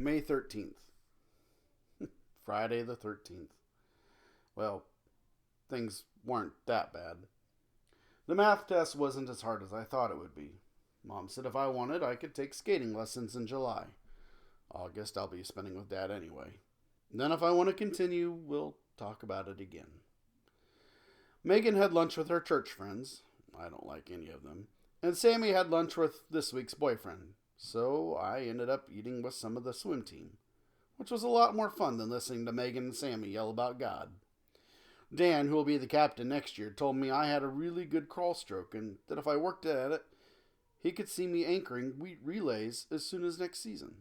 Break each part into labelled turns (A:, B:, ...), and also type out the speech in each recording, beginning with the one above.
A: May 13th. Friday the 13th. Well, things weren't that bad. The math test wasn't as hard as I thought it would be. Mom said if I wanted, I could take skating lessons in July. August, I'll be spending with Dad anyway. Then, if I want to continue, we'll talk about it again. Megan had lunch with her church friends. I don't like any of them. And Sammy had lunch with this week's boyfriend. So I ended up eating with some of the swim team, which was a lot more fun than listening to Megan and Sammy yell about God. Dan, who will be the captain next year, told me I had a really good crawl stroke and that if I worked at it, he could see me anchoring relays as soon as next season.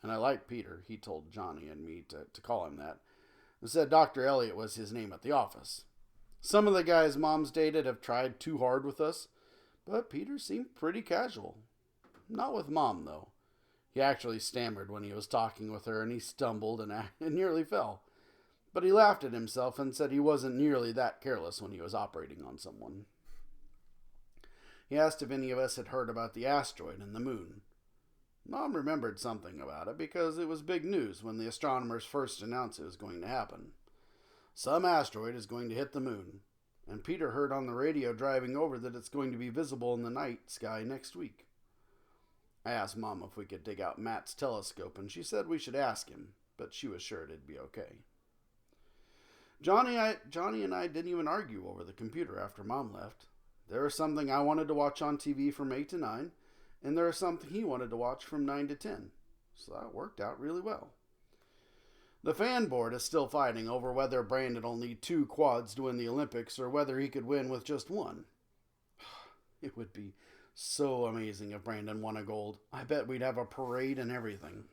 A: And I like Peter, he told Johnny and me to call him that, and said Dr. Elliot was his name at the office. Some of the guys Mom's dated have tried too hard with us, but Peter seemed pretty casual. Not with Mom, though. He actually stammered when he was talking with her, and he stumbled and nearly fell. But he laughed at himself and said he wasn't nearly that careless when he was operating on someone. He asked if any of us had heard about the asteroid and the moon. Mom remembered something about it because it was big news when the astronomers first announced it was going to happen. Some asteroid is going to hit the moon, and Peter heard on the radio driving over that it's going to be visible in the night sky next week. I asked Mom if we could dig out Matt's telescope, and she said we should ask him, but she was sure it'd be okay. Johnny and I didn't even argue over the computer after Mom left. There was something I wanted to watch on TV from 8 to 9, and there was something he wanted to watch from 9 to 10. So that worked out really well. The fan board is still fighting over whether Brandon will need 2 quads to win the Olympics or whether he could win with just 1. It would be so amazing if Brandon won a gold. I bet we'd have a parade and everything.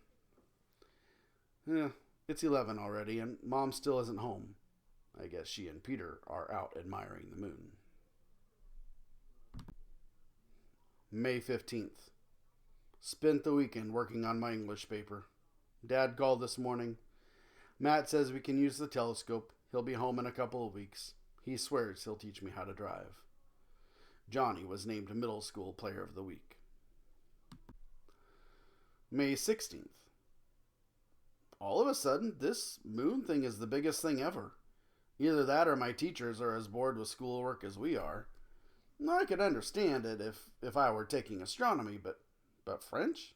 A: It's 11 already, and Mom still isn't home. I guess she and Peter are out admiring the moon. May 15th. Spent the weekend working on my English paper. Dad called this morning. Matt says we can use the telescope. He'll be home in a couple of weeks. He swears he'll teach me how to drive. Johnny was named Middle School Player of the Week. May 16th. All of a sudden, this moon thing is the biggest thing ever. Either that or my teachers are as bored with schoolwork as we are. I could understand it if I were taking astronomy, but French?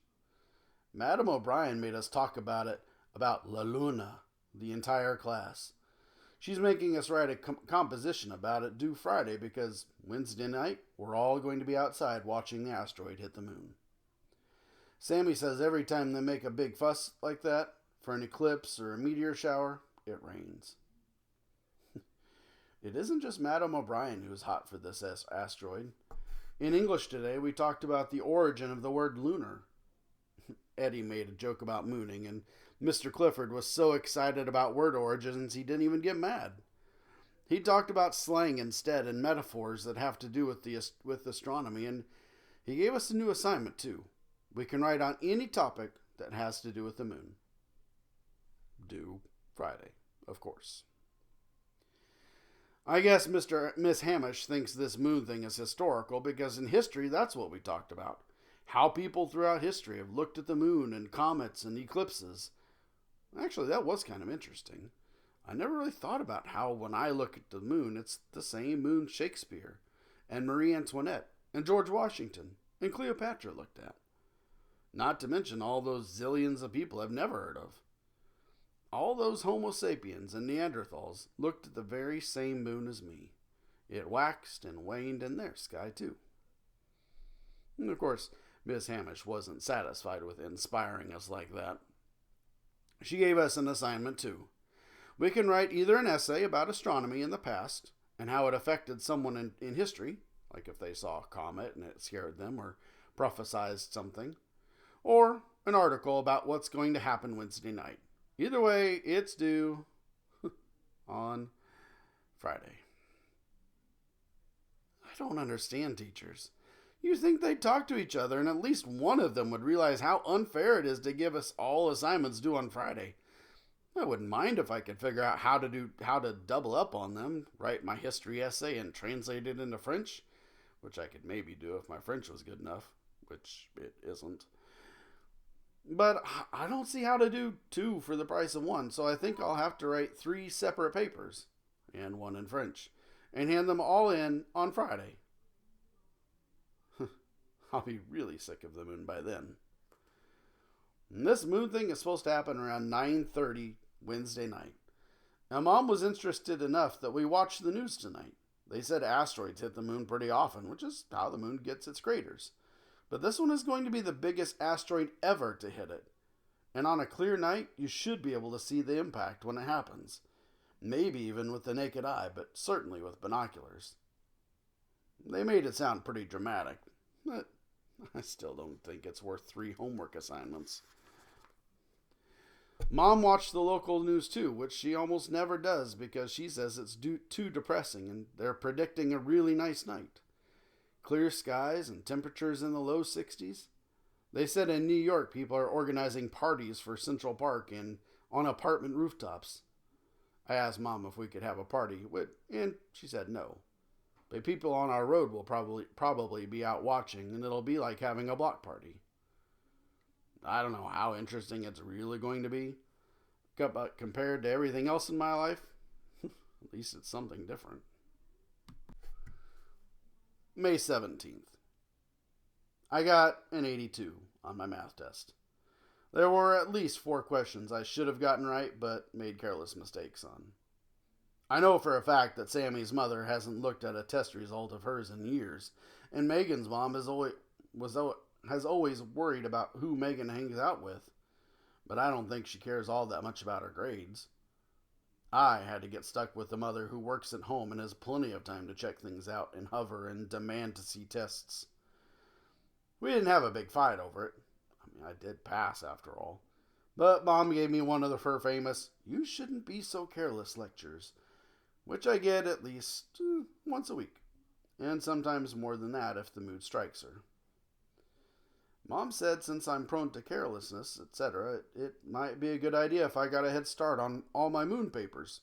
A: Madame O'Brien made us talk about La Luna, the entire class. She's making us write a composition about it due Friday because Wednesday night we're all going to be outside watching the asteroid hit the moon. Sammy says every time they make a big fuss like that, for an eclipse or a meteor shower, it rains. It isn't just Madame O'Brien who's hot for this asteroid. In English today, we talked about the origin of the word lunar. Eddie made a joke about mooning, and Mr. Clifford was so excited about word origins he didn't even get mad. He talked about slang instead and metaphors that have to do with astronomy, and he gave us a new assignment too. We can write on any topic that has to do with the moon. Due Friday, of course. I guess Miss Hamish thinks this moon thing is historical because in history that's what we talked about. How people throughout history have looked at the moon and comets and eclipses. Actually, that was kind of interesting. I never really thought about how when I look at the moon, it's the same moon Shakespeare and Marie Antoinette and George Washington and Cleopatra looked at. Not to mention all those zillions of people I've never heard of. All those Homo sapiens and Neanderthals looked at the very same moon as me. It waxed and waned in their sky too. And of course, Miss Hamish wasn't satisfied with inspiring us like that. She gave us an assignment too. We can write either an essay about astronomy in the past and how it affected someone in history, like if they saw a comet and it scared them or prophesied something, or an article about what's going to happen Wednesday night. Either way, it's due on Friday. I don't understand teachers. You think they'd talk to each other and at least one of them would realize how unfair it is to give us all assignments due on Friday. I wouldn't mind if I could figure out how to double up on them, write my history essay and translate it into French, which I could maybe do if my French was good enough, which it isn't. But I don't see how to do two for the price of one, so I think I'll have to write 3 separate papers, and one in French, and hand them all in on Friday. I'll be really sick of the moon by then. And this moon thing is supposed to happen around 9:30 Wednesday night. Now, Mom was interested enough that we watched the news tonight. They said asteroids hit the moon pretty often, which is how the moon gets its craters. But this one is going to be the biggest asteroid ever to hit it. And on a clear night, you should be able to see the impact when it happens. Maybe even with the naked eye, but certainly with binoculars. They made it sound pretty dramatic, but I still don't think it's worth 3 homework assignments. Mom watched the local news too, which she almost never does because she says it's too depressing and they're predicting a really nice night. Clear skies and temperatures in the low 60s. They said in New York people are organizing parties for Central Park and on apartment rooftops. I asked Mom if we could have a party, and she said no. But people on our road will probably be out watching, and it'll be like having a block party. I don't know how interesting it's really going to be, but compared to everything else in my life, at least it's something different. May 17th. I got an 82 on my math test. There were at least 4 questions I should have gotten right, but made careless mistakes on. I know for a fact that Sammy's mother hasn't looked at a test result of hers in years, and Megan's mom has always worried about who Megan hangs out with, but I don't think she cares all that much about her grades. I had to get stuck with the mother who works at home and has plenty of time to check things out and hover and demand to see tests. We didn't have a big fight over it. I did pass after all. But Mom gave me one of her famous, "You shouldn't be so careless" lectures, which I get at least once a week, and sometimes more than that if the mood strikes her. Mom said since I'm prone to carelessness, etc., it might be a good idea if I got a head start on all my moon papers,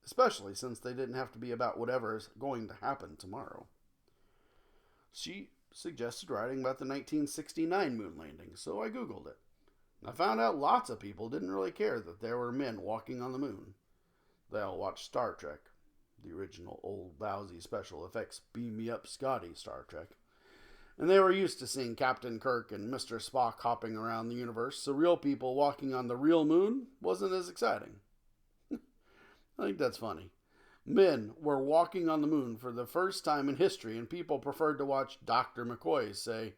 A: especially since they didn't have to be about whatever is going to happen tomorrow. She suggested writing about the 1969 moon landing, so I Googled it. I found out lots of people didn't really care that there were men walking on the moon. They all watched Star Trek, the original old lousy special effects beam me up Scotty Star Trek. And they were used to seeing Captain Kirk and Mr. Spock hopping around the universe, so real people walking on the real moon wasn't as exciting. I think that's funny. Men were walking on the moon for the first time in history, and people preferred to watch Dr. McCoy say,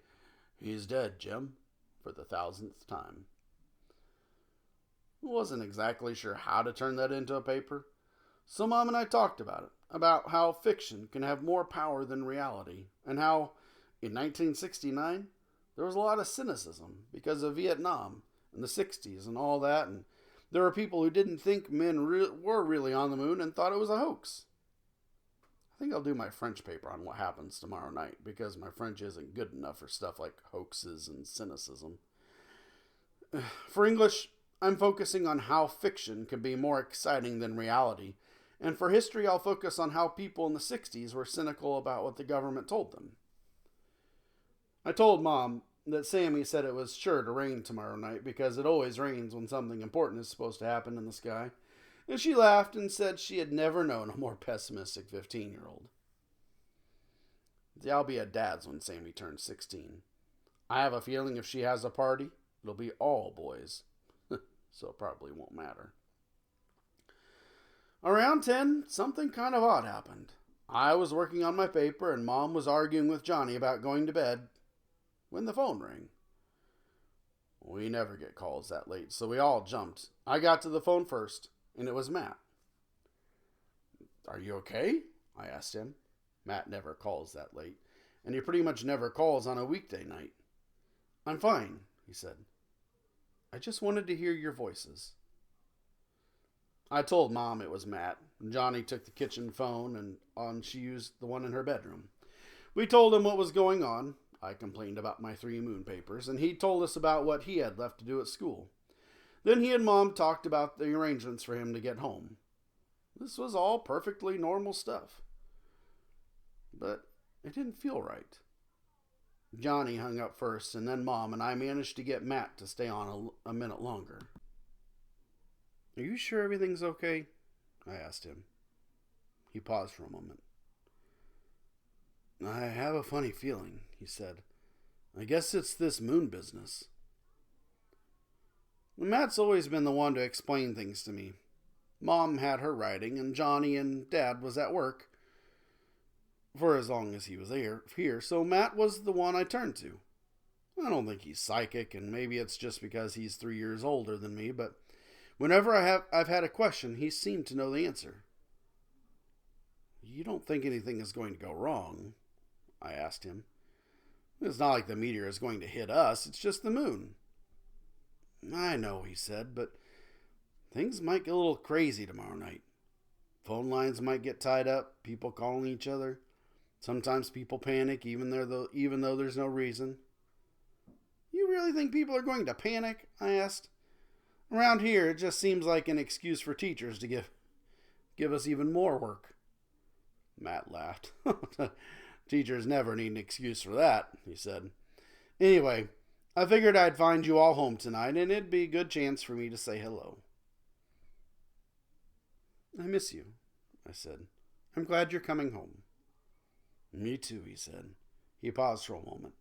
A: "He's dead, Jim," for the 1000th time. I wasn't exactly sure how to turn that into a paper, so Mom and I talked about how fiction can have more power than reality, and how, in 1969, there was a lot of cynicism because of Vietnam and the 60s and all that, and there were people who didn't think men were really on the moon and thought it was a hoax. I think I'll do my French paper on what happens tomorrow night because my French isn't good enough for stuff like hoaxes and cynicism. For English, I'm focusing on how fiction can be more exciting than reality. And for history, I'll focus on how people in the 60s were cynical about what the government told them. I told Mom that Sammy said it was sure to rain tomorrow night because it always rains when something important is supposed to happen in the sky. And she laughed and said she had never known a more pessimistic 15-year-old. I'll be at Dad's when Sammy turns 16. I have a feeling if she has a party, it'll be all boys. So it probably won't matter. Around 10, something kind of odd happened. I was working on my paper and Mom was arguing with Johnny about going to bed when the phone rang. We never get calls that late, so we all jumped. I got to the phone first, and it was Matt. "Are you okay?" I asked him. Matt never calls that late, and he pretty much never calls on a weekday night. "I'm fine," he said. "I just wanted to hear your voices." I told Mom it was Matt. Johnny took the kitchen phone, and she used the one in her bedroom. We told him what was going on. I complained about my 3 moon papers, and he told us about what he had left to do at school. Then he and Mom talked about the arrangements for him to get home. This was all perfectly normal stuff. But it didn't feel right. Johnny hung up first, and then Mom and I managed to get Matt to stay on a minute longer. "Are you sure everything's okay?" I asked him. He paused for a moment. "I have a funny feeling," he said. "I guess it's this moon business." Matt's always been the one to explain things to me. Mom had her writing, and Johnny and Dad was at work for as long as he was here, so Matt was the one I turned to. I don't think he's psychic, and maybe it's just because he's 3 years older than me, but whenever I've had a question, he seemed to know the answer. "You don't think anything is going to go wrong?" I asked him. "It's not like the meteor is going to hit us, it's just the moon." "I know," he said, "but things might get a little crazy tomorrow night. Phone lines might get tied up, people calling each other. Sometimes people panic even though there's no reason." "You really think people are going to panic?" I asked. "Around here, it just seems like an excuse for teachers to give us even more work." Matt laughed. "Teachers never need an excuse for that," he said. "Anyway, I figured I'd find you all home tonight, and it'd be a good chance for me to say hello." "I miss you," I said. "I'm glad you're coming home." "Me too," he said. He paused for a moment.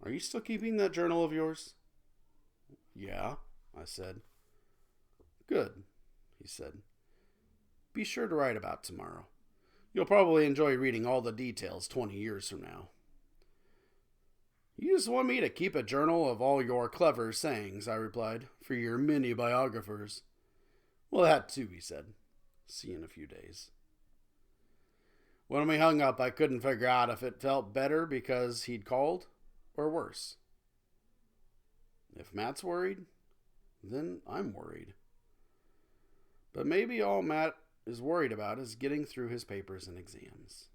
A: "Are you still keeping that journal of yours?" "Yeah," I said. "Good," he said. "Be sure to write about tomorrow. You'll probably enjoy reading all the details 20 years from now." "You just want me to keep a journal of all your clever sayings," I replied, "for your mini biographers." "Well, that too," he said. "See you in a few days." When we hung up, I couldn't figure out if it felt better because he'd called or worse. If Matt's worried, then I'm worried. But maybe all Matt is worried about is getting through his papers and exams.